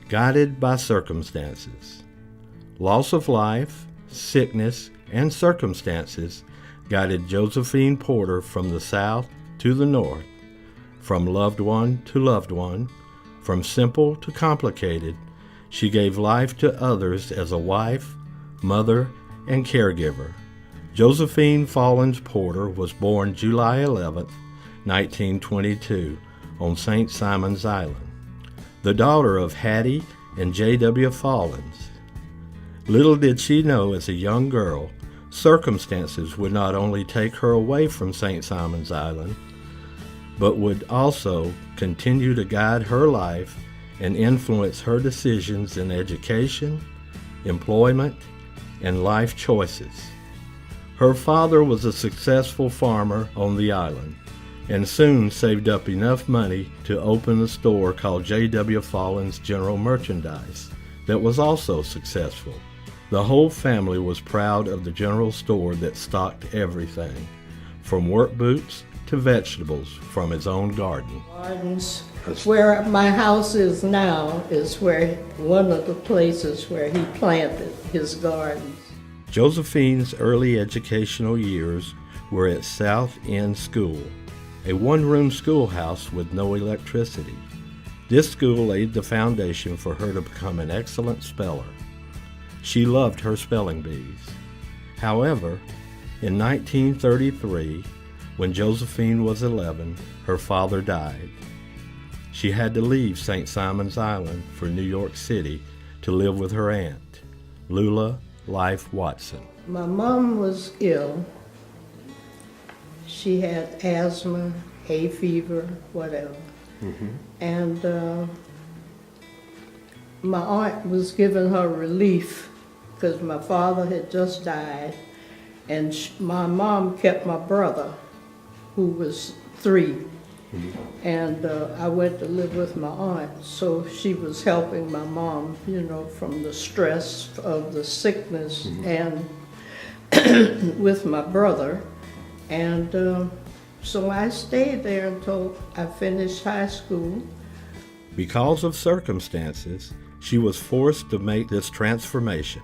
Guided by circumstances. Loss of life, sickness, and circumstances guided Josephine Porter from the South to the North, from loved one to loved one, from simple to complicated. She gave life to others as a wife, mother, and caregiver. Josephine Follins Porter was born July 11, 1922, on St. Simon's Island, the daughter of Hattie and J.W. Follins. Little did she know as a young girl, circumstances would not only take her away from St. Simon's Island, but would also continue to guide her life and influence her decisions in education, employment, and life choices. Her father was a successful farmer on the island and soon saved up enough money to open a store called J.W. Follins General Merchandise that was also successful. The whole family was proud of the general store that stocked everything, from work boots to vegetables from his own garden. Gardens, where my house is now, is where one of the places where he planted his gardens. Josephine's early educational years were at South End School, a one-room schoolhouse with no electricity. This school laid the foundation for her to become an excellent speller. She loved her spelling bees. However, in 1933, when Josephine was 11, her father died. She had to leave St. Simon's Island for New York City to live with her aunt, Lula Life Watson. My mom was ill. She had asthma, hay fever, whatever. And my aunt was giving her relief because my father had just died, and my mom kept my brother, who was 3. And I went to live with my aunt, so she was helping my mom, from the stress of the sickness and with my brother. And so I stayed there until I finished high school. Because of circumstances, she was forced to make this transformation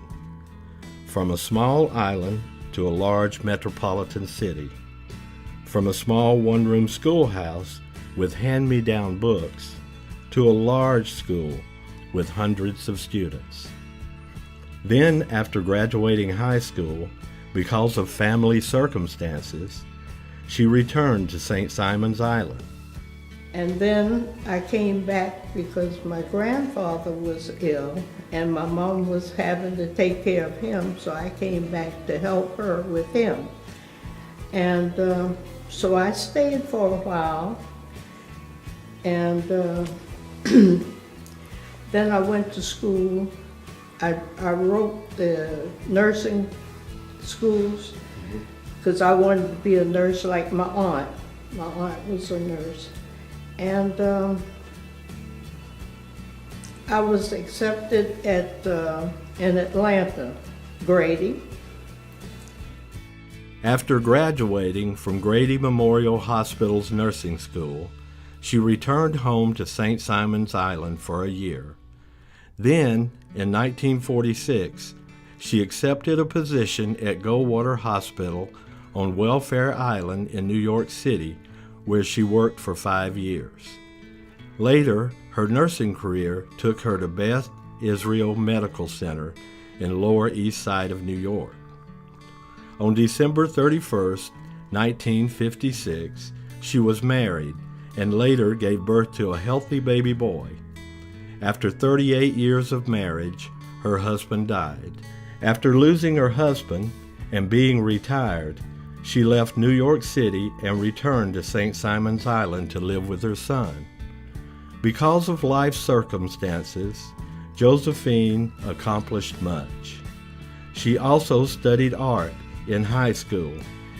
from a small island to a large metropolitan city, from a small one-room schoolhouse with hand-me-down books to a large school with hundreds of students. Then, after graduating high school, because of family circumstances, she returned to St. Simon's Island. And then I came back because my grandfather was ill and my mom was having to take care of him, so I came back to help her with him. And so I stayed for a while, and then I went to school. I wrote the nursing schools because I wanted to be a nurse like my aunt. My aunt was a nurse. And I was accepted in Atlanta, Grady. After graduating from Grady Memorial Hospital's nursing school, she returned home to St. Simon's Island for a year. Then, in 1946, she accepted a position at Goldwater Hospital on Welfare Island in New York City, where she worked for 5 years. Later, her nursing career took her to Beth Israel Medical Center in Lower East Side of New York. On December 31st, 1956, she was married and later gave birth to a healthy baby boy. After 38 years of marriage, her husband died. After losing her husband and being retired, she left New York City and returned to St. Simon's Island to live with her son. Because of life circumstances, Josephine accomplished much. She also studied art in high school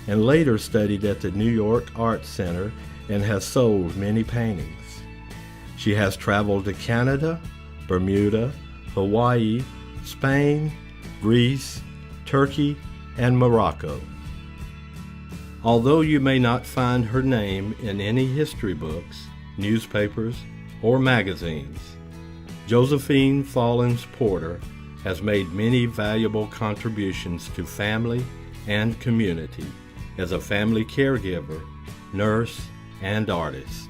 and later studied at the New York Art Center and has sold many paintings. She has traveled to Canada, Bermuda, Hawaii, Spain, Greece, Turkey, and Morocco. Although you may not find her name in any history books, newspapers, or magazines, Josephine Fallins Porter has made many valuable contributions to family and community as a family caregiver, nurse, and artist.